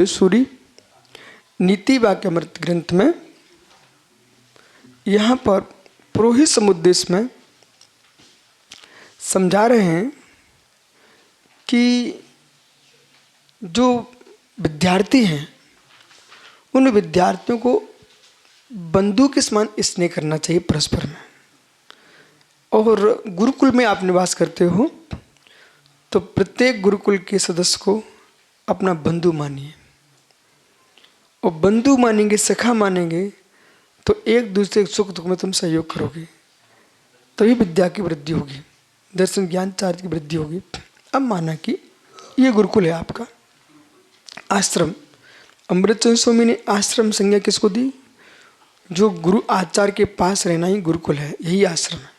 सूरी नीति वाक्यामृत ग्रंथ में यहाँ पर पुरोहित समुद्देश में समझा रहे हैं कि जो विद्यार्थी हैं उन विद्यार्थियों को बंधु के समान स्नेह करना चाहिए परस्पर में। और गुरुकुल में आप निवास करते हो तो प्रत्येक गुरुकुल के सदस्य को अपना बंधु मानिए, और बंधु मानेंगे, सखा मानेंगे तो एक दूसरे के सुख दुख में तुम सहयोग करोगे, तभी विद्या की वृद्धि होगी, दर्शन ज्ञान चार्य की वृद्धि होगी। अब माना कि ये गुरुकुल है आपका आश्रम। अमृतचंद्र स्वामी ने आश्रम संज्ञा किसको दी? जो गुरु आचार्य के पास रहना ही गुरुकुल है, यही आश्रम है,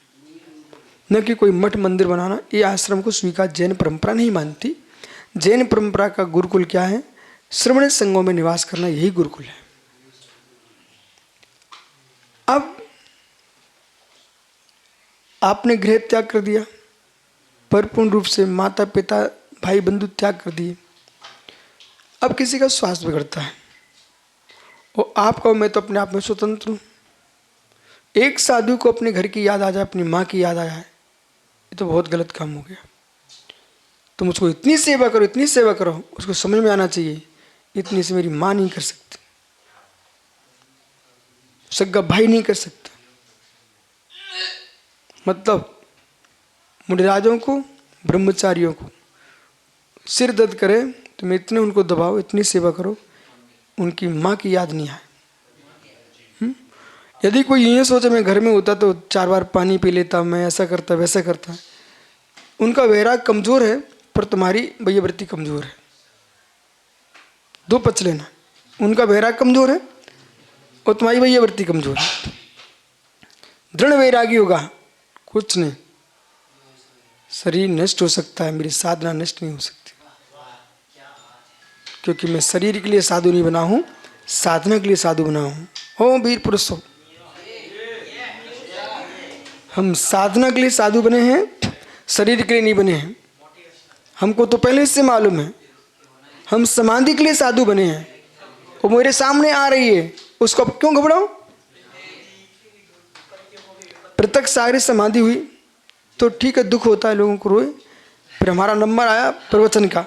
न कि कोई मठ मंदिर बनाना। ये आश्रम को स्वीकार जैन परंपरा नहीं मानती। जैन परंपरा का गुरुकुल क्या है? श्रवण संघों में निवास करना, यही गुरुकुल है। अब आपने गृह त्याग कर दिया, परिपूर्ण रूप से माता पिता भाई बंधु त्याग कर दिए। अब किसी का स्वास्थ्य बिगड़ता है और आप कहो मैं तो अपने आप में स्वतंत्र हूं। एक साधु को अपने घर की याद आ जाए, अपनी माँ की याद आ जाए, ये तो बहुत गलत काम हो गया। तुम उसको इतनी सेवा करो, इतनी सेवा करो, उसको समझ में आना चाहिए इतनी से मेरी माँ नहीं कर सकती, सगा भाई नहीं कर सकता। मतलब मुनिराजों को, ब्रह्मचारियों को सिर दर्द करे तुम इतने उनको दबाओ, इतनी सेवा करो, उनकी माँ की याद नहीं आए। यदि कोई ये सोचे मैं घर में होता तो 4 बार पानी पी लेता, मैं ऐसा करता वैसा करता, उनका वैराग कमजोर है पर तुम्हारी वैयवृत्ति कमजोर है। दो पच लेना, उनका वैराग कमजोर है और तुम्हारी वैयवृत्ति कमजोर है। दृढ़ वैरागी होगा, कुछ नहीं, शरीर नष्ट हो सकता है, मेरी साधना नष्ट नहीं हो सकती, क्योंकि मैं शरीर के लिए साधु नहीं बना हूं, साधना के लिए साधु बना हूं। हो वीर पुरुष हो, हम साधना के लिए साधु बने हैं, शरीर के लिए नहीं बने हैं। हमको तो पहले से मालूम है, हम समाधि के लिए साधु बने हैं। वो मेरे सामने आ रही है, उसको अब क्यों घबराओ? प्रत्यक्ष सारी समाधि हुई तो ठीक है, दुख होता है, लोगों को रोए। फिर हमारा नंबर आया प्रवचन का,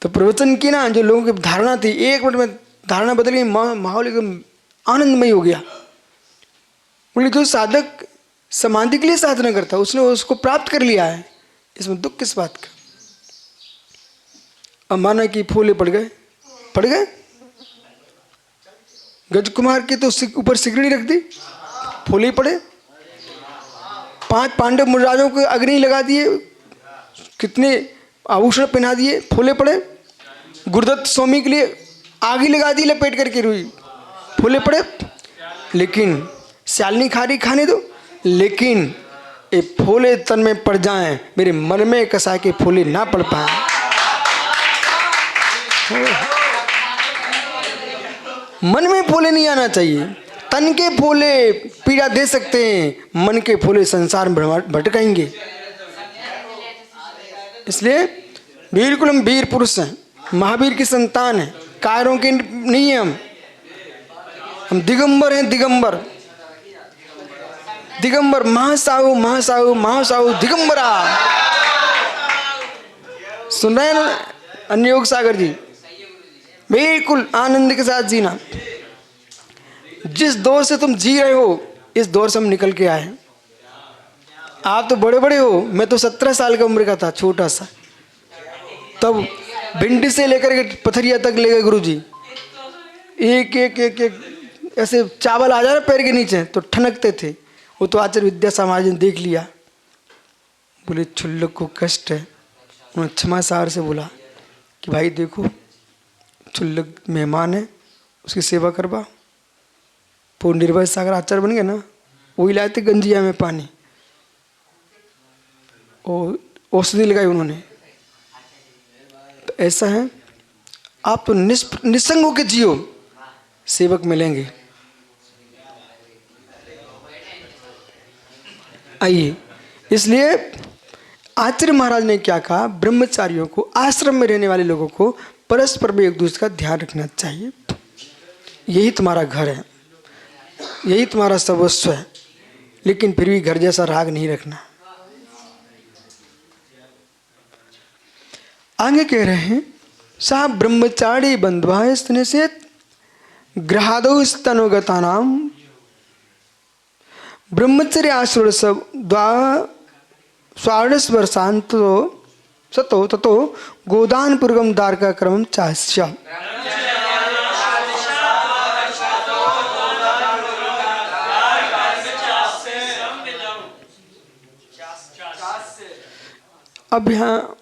तो प्रवचन की ना जो लोगों की धारणा थी, 1 मिनट में धारणा बदल गई, माहौल एकदम आनंदमय हो गया। बोले जो साधक समाधि के लिए साधना करता है उसने उसको प्राप्त कर लिया है, इसमें दुख किस बात का? अब माना कि फूले पड़ गए, गज कुमार की तो ऊपर सिगड़ी रख दी, फूले पड़े। 5 पांडव मुनिराजों को अग्नि लगा दिए, कितने आभूषण पहना दिए, फूले पड़े। गुरुदत्त स्वामी के लिए आग ही लगा दी लपेट करके रुई, फूले पड़े। लेकिन शालिनी खारी खाने दो, लेकिन ये फूले तन में पड़ जाएं, मेरे मन में कसा के फूले ना पड़ पाए। मन में फूले नहीं आना चाहिए। तन के फूले पीड़ा दे सकते हैं, मन के फूले संसार में भटकाएंगे। इसलिए बिल्कुल हम वीर पुरुष हैं, महावीर की संतान हैं, कायरों के नहीं हैं। हम दिगंबर हैं, दिगंबर महासाहु दिगंबरा। सुन रहे हैं ना अन्य योग सागर जी? बिल्कुल आनंद के साथ जीना। जिस दौर से तुम जी रहे हो, इस दौर से हम निकल के आए। आप तो बड़े बड़े हो, मैं तो 17 साल का उम्र का था, छोटा सा। तब भिंडी से लेकर के पथरिया तक ले गए गुरु जी, एक ऐसे चावल आ जा रहा पैर के नीचे तो ठनकते थे। वो तो आचार्य विद्या समाज ने देख लिया, बोले छुल्लक को कष्ट है। उन्होंने क्षमा सार से बोला कि भाई देखो, छुल्लक मेहमान है, उसकी सेवा करवा। वो निर्भय सागर आचार्य बन गए ना, वही लाए थे गंजिया में पानी, और औषधि लगाई उन्होंने। तो ऐसा है, आप तो निसंग होकर जियो, सेवक मिलेंगे। आइए, इसलिए आचार्य महाराज ने क्या कहा? ब्रह्मचारियों को, आश्रम में रहने वाले लोगों को परस्पर में एक दूसरे का ध्यान रखना चाहिए। यही तुम्हारा घर है, यही तुम्हारा सर्वस्व है, लेकिन फिर भी घर जैसा राग नहीं रखना। आगे कह रहे हैं, सा ब्रह्मचारी बंधुआ स्तन से ग्रहादो स्तनोगता नाम ब्रह्मचर्य आश्रय सब स्वार्ष वर्षांत सतो ततो गोदान पूर्वम द्वारका क्रमम चास्य। अब यहाँ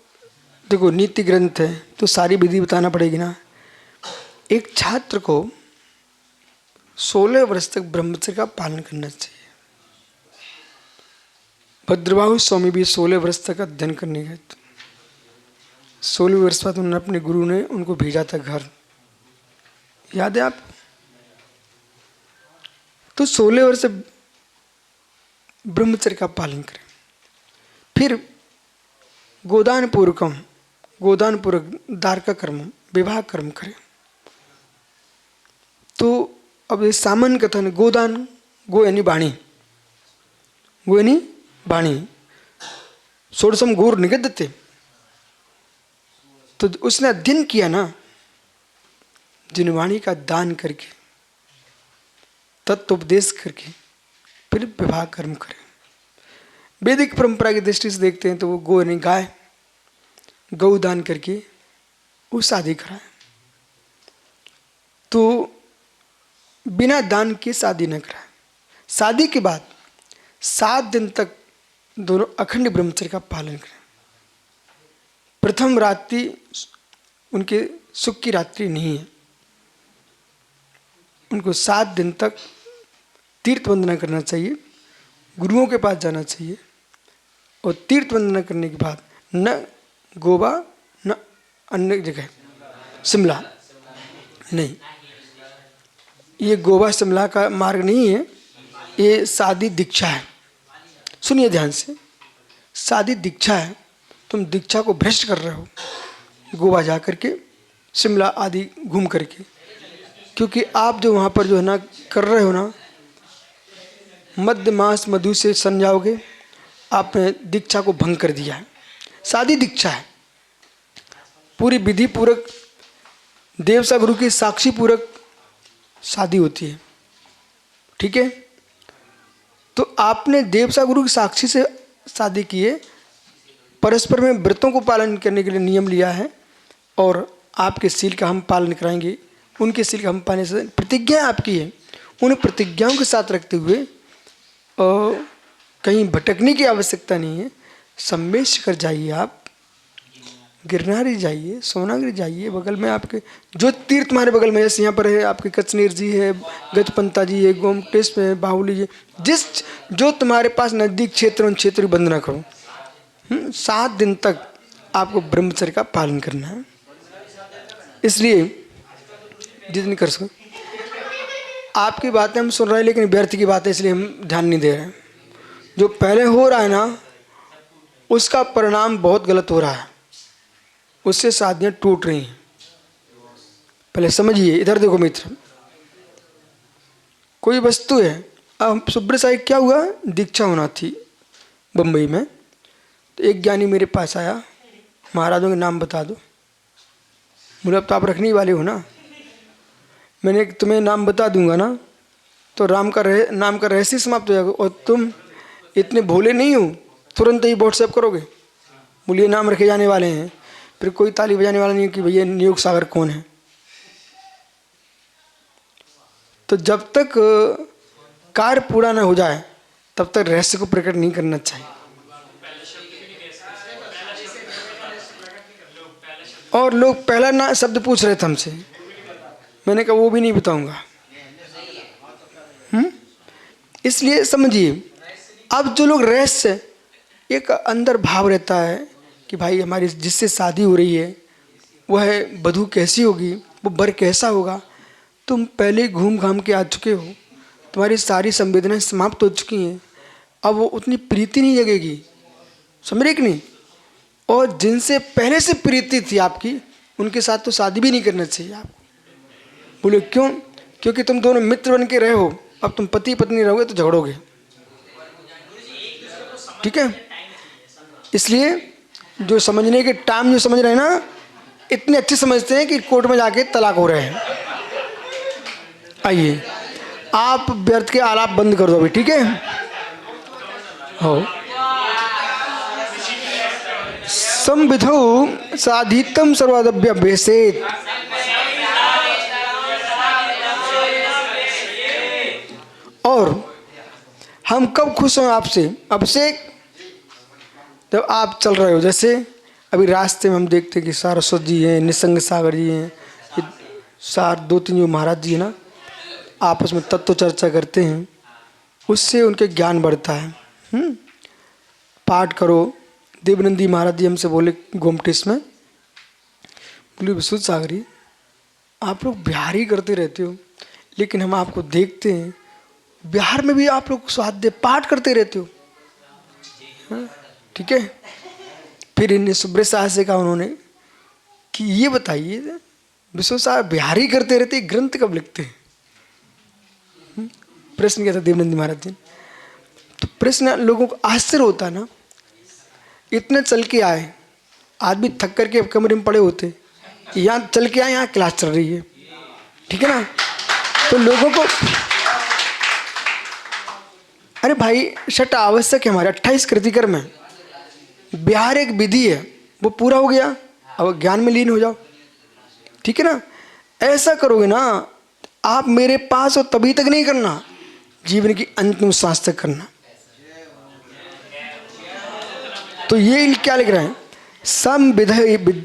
देखो नीति ग्रंथ है तो सारी विधि बताना पड़ेगी ना। एक छात्र को 16 वर्ष तक ब्रह्मचर्य का पालन करना चाहिए। भद्रबाहु स्वामी भी 16 वर्ष तक अध्ययन करने गए। 16 वर्ष बाद उन्होंने अपने गुरु ने उनको भेजा था घर, याद है आप? तो 16 वर्ष ब्रह्मचर्य का पालन करें। फिर गोदान पूर्वक द्वारका कर्म विवाह कर्म करें। तो अब ये सामान्य कथन, गोदान, गो यानी वाणी, गो यानी वाणी, षोडशम गौर निगद्यते। तो उसने अध्ययन किया ना, जिन वाणी का दान करके तत्वोपदेश करके फिर विवाह कर्म करें। वैदिक परंपरा की दृष्टि से देखते हैं तो वो गो यानी गाय, गौ दान करके वो शादी कराए। तो बिना दान के शादी न कराए। शादी के बाद 7 दिन तक दोनों अखंड ब्रह्मचर्य का पालन करें। प्रथम रात्रि उनके सुख की रात्रि नहीं है, उनको 7 दिन तक तीर्थ वंदना करना चाहिए, गुरुओं के पास जाना चाहिए। और तीर्थ वंदना करने के बाद न गोवा न अन्य जगह शिमला नहीं, ये गोवा शिमला का मार्ग नहीं है, ये शादी दीक्षा है। सुनिए ध्यान से, शादी दीक्षा है। तुम दीक्षा को भ्रष्ट कर रहे हो गोवा जा करके, शिमला आदि घूम करके, क्योंकि आप जो वहाँ पर जो है ना कर रहे हो ना, मध्य मास मधु से सन जाओगे, आपने दीक्षा को भंग कर दिया है। शादी दीक्षा है, पूरी विधि पूर्वक देवसा गुरु की साक्षी पूर्वक शादी होती है, ठीक है? तो आपने देवसा गुरु की साक्षी से शादी की है, परस्पर में व्रतों को पालन करने के लिए नियम लिया है, और आपके सील का हम पालन कराएंगे, उनके सील का हम पालन से प्रतिज्ञा आपकी है। उन प्रतिज्ञाओं के साथ रखते हुए कहीं भटकने की आवश्यकता नहीं है। सम्मेश कर जाइए, आप गिरनारी जाइए, सोनागिरी जाइए, बगल में आपके जो तीर्थ तुम्हारे बगल में, जैसे यहाँ पर है आपके कचनेर जी है, गजपंता जी है, गोमटेश में बाहुली जी, जिस जो तुम्हारे पास नजदीक क्षेत्र उन क्षेत्र की वंदना करो। 7 दिन तक आपको ब्रह्मचर्य का पालन करना है। इसलिए जितनी कर सको, आपकी बातें हम सुन रहे हैं लेकिन व्यर्थ की बातें, इसलिए हम ध्यान नहीं दे रहे हैं। जो पहले हो रहा है ना, उसका परिणाम बहुत गलत हो रहा है, उससे शादियां टूट रही हैं। पहले समझिए, इधर देखो मित्र, कोई वस्तु है। अब सुब्रत साहिब क्या हुआ, दीक्षा होना थी बम्बई में, तो एक ज्ञानी मेरे पास आया, महाराजों के नाम बता दो। बोले अब तो आप रखने वाले हो ना, मैंने तुम्हें नाम बता दूंगा ना तो नाम का रहस्य समाप्त हो जाएगा, और तुम इतने भोले नहीं हो तुरंत ही व्हाट्सएप करोगे, बोलिए नाम रखे जाने वाले हैं, फिर कोई ताली बजाने वाला नहीं है कि भैया नियोग सागर कौन है। तो जब तक कार्य पूरा न हो जाए तब तक रहस्य को प्रकट नहीं करना चाहिए। और लोग पहला ना शब्द पूछ रहे थे हमसे, मैंने कहा वो भी नहीं बताऊंगा। इसलिए समझिए, अब जो लोग रहस्य, एक अंदर भाव रहता है कि भाई हमारी जिससे शादी हो रही है वह वधू कैसी होगी, वो वर कैसा होगा। तुम पहले घूम घाम के आ चुके हो, तुम्हारी सारी संवेदनाएं समाप्त हो चुकी हैं, अब वो उतनी प्रीति नहीं जगेगी, समझ रहे कि नहीं? और जिनसे पहले से प्रीति थी आपकी, उनके साथ तो शादी भी नहीं करना चाहिए आपको। बोले क्यों? क्योंकि तुम दोनों मित्र बन के रहे हो, अब तुम पति पत्नी रहोगे तो झगड़ोगे, ठीक है? इसलिए जो समझने के टाइम जो समझ रहे हैं ना, इतने अच्छे समझते हैं कि कोर्ट में जाके तलाक हो रहे हैं। आइए, आप व्यर्थ के आलाप बंद कर दो अभी, ठीक है? हो संविधौ साधितम सर्वादभ्य अभ्यसेत। और हम कब खुश हों आपसे? अभिषेक जब आप चल रहे हो, जैसे अभी रास्ते में हम देखते कि सारस्वत जी हैं, निसंग सागर जी हैं, सार 2-3 जो महाराज जी हैं ना, आपस में तत्व चर्चा करते हैं, उससे उनके ज्ञान बढ़ता है। पाठ करो। देवनंदी महाराज जी हमसे बोले गोमटेश में, बोले विशुद्ध सागरी आप लोग बिहार ही करते रहते हो, लेकिन हम आपको देखते हैं बिहार में भी आप लोग स्वाध्याय पाठ करते रहते हो, ठीक है? फिर इन्हें सुब्रत साहब से कहा उन्होंने कि ये बताइए विश्व साहब बिहार ही करते रहते, ग्रंथ कब लिखते हैं? प्रश्न किया था देवनंदी महाराज जी। तो प्रश्न लोगों को आश्चर्य होता ना, इतने चल के आए, आदमी थक करके कमरे में पड़े होते, यहाँ चल के आए, यहाँ क्लास चल रही है, ठीक है ना? तो लोगों को अरे भाई छठ आवश्यक है, हमारे 28 कृतिकर्म है, बिहार एक विधि है, वो पूरा हो गया, अब ज्ञान में लीन हो जाओ, ठीक है ना? ऐसा करोगे ना आप मेरे पास हो तभी तक नहीं करना, जीवन की अंतिम सांस तक करना। तो ये क्या लिख रहे हैं?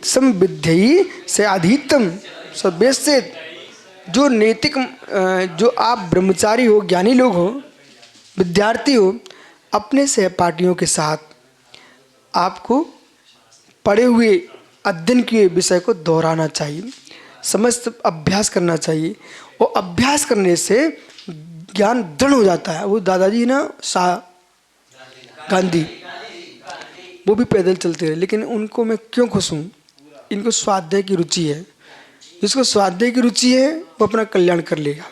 संविधि से अधितम सद्वेषित। जो नैतिक, जो आप ब्रह्मचारी हो, ज्ञानी लोग हो, विद्यार्थी हो, अपने सहपाठियों के साथ आपको पढ़े हुए अध्ययन किए विषय को दोहराना चाहिए, समस्त अभ्यास करना चाहिए, और अभ्यास करने से ज्ञान दृढ़ हो जाता है। वो दादाजी ना शाह गांधी, वो भी पैदल चलते रहे, लेकिन उनको मैं क्यों खुश हूँ? इनको स्वाध्याय की रुचि है। जिसको स्वाध्याय की रुचि है वो अपना कल्याण कर लेगा।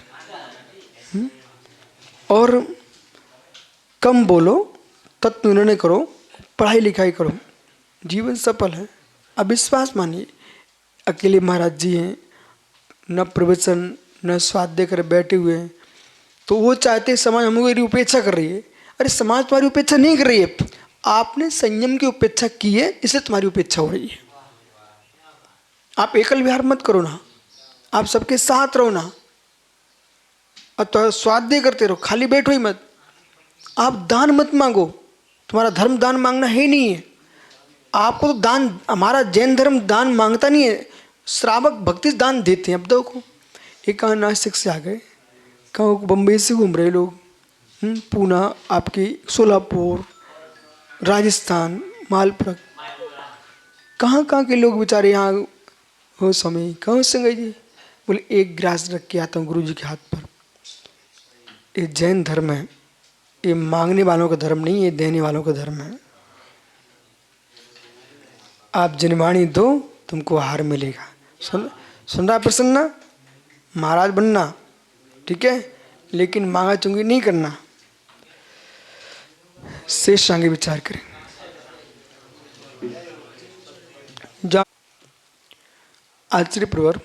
और कम बोलो, तत्व निर्णय करो, पढ़ाई लिखाई करो, जीवन सफल है। अविश्वास मानिए, अकेले महाराज जी हैं, न प्रवचन न स्वाध्याय कर बैठे हुए हैं, तो वो चाहते समाज हमारी उपेक्षा कर रही है। अरे समाज तुम्हारी उपेक्षा नहीं कर रही है, आपने संयम की उपेक्षा की है, इसलिए तुम्हारी उपेक्षा हो रही है। आप एकल विहार मत करो ना, आप सबके साथ रहो ना, और तो स्वाध्याय करते रहो, खाली बैठो ही मत। आप दान मत मांगो, तुम्हारा धर्म दान मांगना है नहीं है। आपको तो दान, हमारा जैन धर्म दान मांगता नहीं है, श्रावक भक्ति दान देते हैं। अब देखो एक नासिक से आ गए, कहाँ बम्बई से घूम रहे लोग, पूना, आपकी सोलापुर, राजस्थान, मालपुरा, कहाँ कहाँ के लोग बेचारे यहाँ हो। समय कहाँ से गए जी? बोले एक गिलास रख के आता हूँ गुरु जी के हाथ पर। ये जैन धर्म है, ये मांगने वालों का धर्म नहीं, ये देने वालों का धर्म है। आप जनवाणी दो, तुमको हार मिलेगा। सुन रहा प्रसन्न? महाराज बनना, ठीक है, लेकिन मांगा चुंगी नहीं करना। शेष आगे विचार करें। आचार्य प्रवर